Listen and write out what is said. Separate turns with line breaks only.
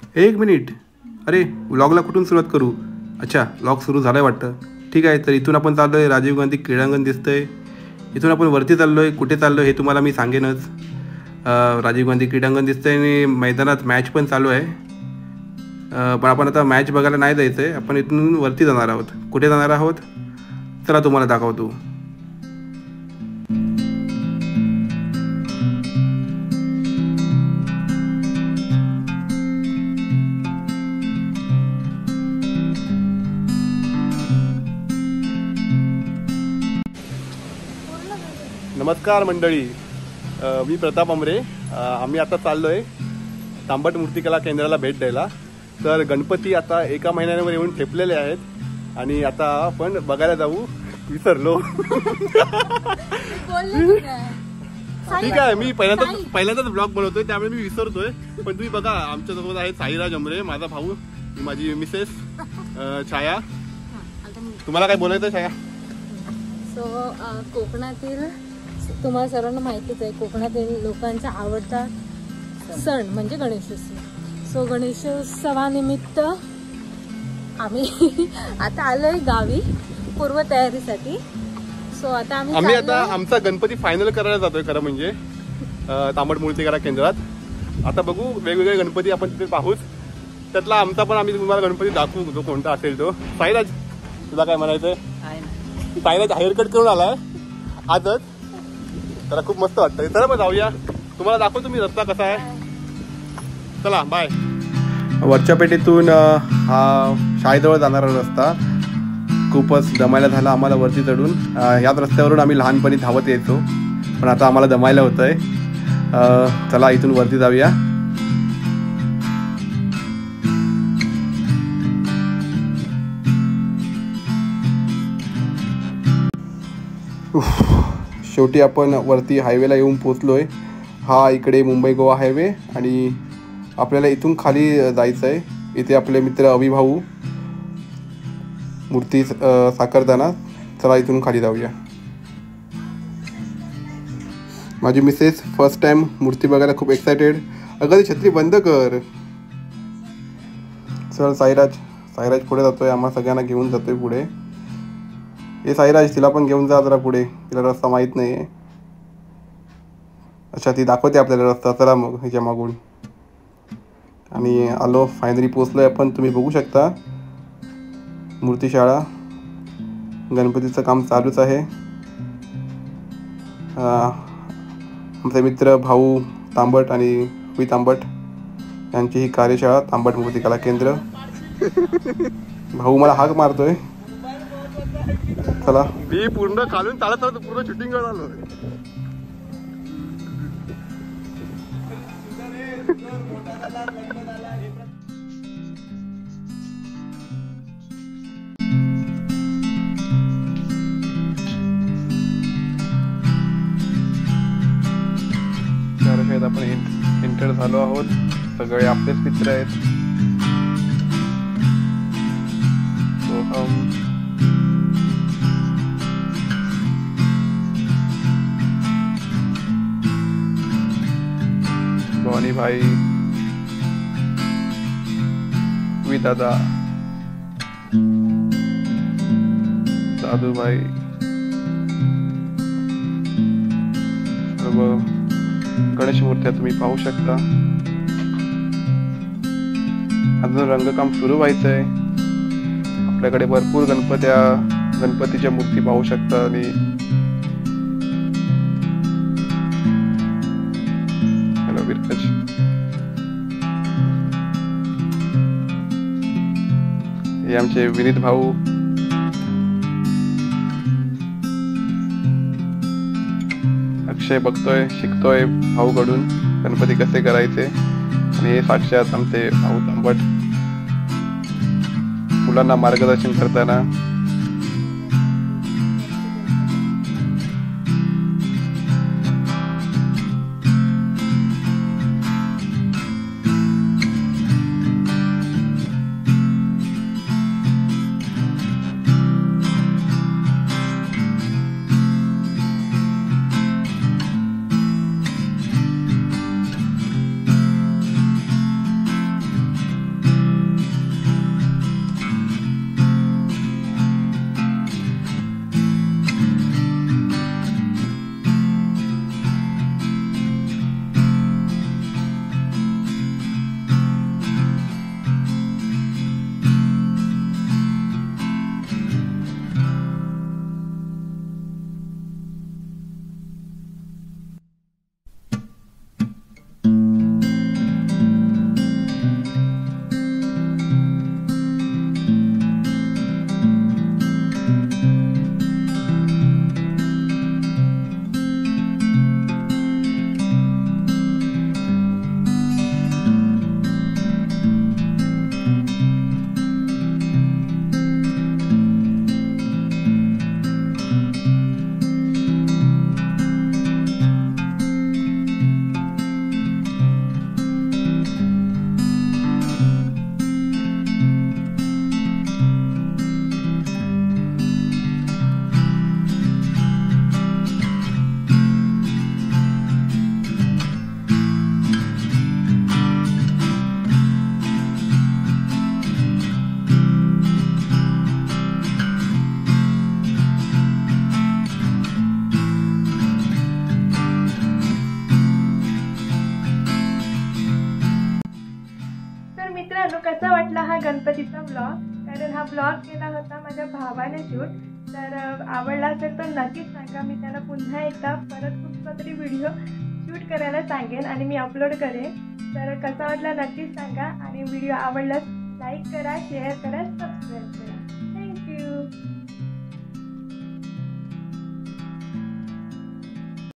एक मिनिट. अरे व्लॉगला कुठून सुरुवात करू? अच्छा, व्लॉग सुरू झाला आहे वाटतं. ठीक आहे, तर इथून आपण चाललो आहे. राजीव गांधी क्रीडांगण दिसतं आहे. इथून आपण वरती चाललो आहे. कुठे चाललो आहे हे तुम्हाला मी सांगेनच. राजीव गांधी क्रीडांगण दिसतं आहे आणि मैदानात मॅच पण चालू आहे. पण आपण आता मॅच बघायला नाही जायचं आहे. आपण इथून वरती जाणार आहोत. कुठे जाणार आहोत चला तुम्हाला दाखवतो. नमस्कार मंडळी, मी प्रताप अमरे. आम्ही आता चाललो आहे तांबट मूर्तिकला केंद्राला भेट द्यायला. तर गणपती आता एका महिन्यावर येऊन ठेपलेले आहेत आणि आता आपण बघायला जाऊ. विसरलो. ठीक आहे, मी पहिल्यांदाच ब्लॉग बनवतोय त्यामुळे मी विसरतोय. पण तुम्ही बघा, आमच्यासोबत आहे साईराज अमरे, माझा भाऊ, माझी मिसेस छाया. तुम्हाला काय बोलायचं छाया?
कोकणातील तुम्हाला सर्वांना माहितीच आहे, कोकणातील लोकांचा आवडता सण म्हणजे गणेशोत्सव. गणेशोत्सवानिमित्त आम्ही आता आलोय गावी पूर्व तयारीसाठी. आता आम्ही
आमचा गणपती फायनल करायला जातोय खरं म्हणजे तांबट मूर्तिकला केंद्रात. आता बघू, वेगवेगळे गणपती आपण तिथे पाहूच. त्यातला आमचा पण आम्ही तुम्हाला गणपती दाखवू, जो कोणता असेल तो. साईराज, तुला काय म्हणायचंय? साईराज हेअरकट करून आलाय आजच, त्याला खूप मस्त वाटतंय. चला मग जाऊया, तुम्हाला दाखवतो मी रस्ता कसा आहे. चला बाय. वरच्या पेठेतून हा शाळेजवळ जाणारा रस्ता. खूपच दमायला झाला आम्हाला वरती चढून. याच रस्त्यावरून आम्ही लहानपणी धावत यायचो, पण आता आम्हाला दमायला होत आहे. चला इथून वरती जाऊया. शेवटी आपण वरती हायवेला येऊन पोचलोय. हा इकडे मुंबई गोवा हायवे आणि आपल्याला इथून खाली जायचं आहे. इथे आपले मित्र अभिभाऊ मूर्ती साकारताना. चला इथून खाली जाऊया. माझी मिसेस फर्स्ट टाइम मूर्ती बघायला खूप एक्सायटेड. अगं ती छत्री बंद कर. चल साईराज पुढे जातोय, आम्हा सगळ्यांना घेऊन जातोय पुढे. हे साईराज, तिला पण घेऊन जा जरा पुढे, तिला रस्ता माहीत नाही आहे. अच्छा, ती दाखवते आपल्याला रस्ता. चला मग ह्याच्या मागून. आणि आलो, फायनली पोचलोय आपण. तुम्ही बघू शकता मूर्तिशाळा. गणपतीचं काम चालूच आहे. आमचे मित्र भाऊ तांबट आणि वी तांबट यांची ही कार्यशाळा तांबट मूर्तिकला केंद्र. भाऊ मला हाक मारतोय. चला, मी पूर्ण खालून चालत पूर्ण शूटिंग करत आलो. शाळेत आपण एंटर झालो आहोत. सगळे आपलेच मित्र आहेत. सोहम, भवानी भाई, वी दादा, दादू भाई, सर्व गणेश मूर्त्या तुम्ही पाहू शकता. अजून रंगकाम सुरू व्हायचंय. आपल्याकडे भरपूर गणपतीच्या मूर्ती पाहू शकता. आणि हॅलो विरकज, हे आमचे विनीत भाऊ. अक्षय बघतोय, शिकतोय भाऊकडून गणपती कसे करायचे. आणि हे साक्षात आमचे भाऊ तांबट मुलांना मार्गदर्शन करताना.
मित्रांनो, कसा वाटला हा गणपतीचा ब्लॉग? कारण हा ब्लॉग केला होता माझ्या भावाने शूट. तर आवडला असेल तर नक्कीच सांगा. मी त्याला पुन्हा एकदा परत कुठला तरी व्हिडिओ शूट करायला सांगेन आणि मी अपलोड करेन. तर कसा वाटला नक्कीच सांगा आणि व्हिडिओ आवडल्यास लाईक करा, शेअर करा, सबस्क्राईब करा.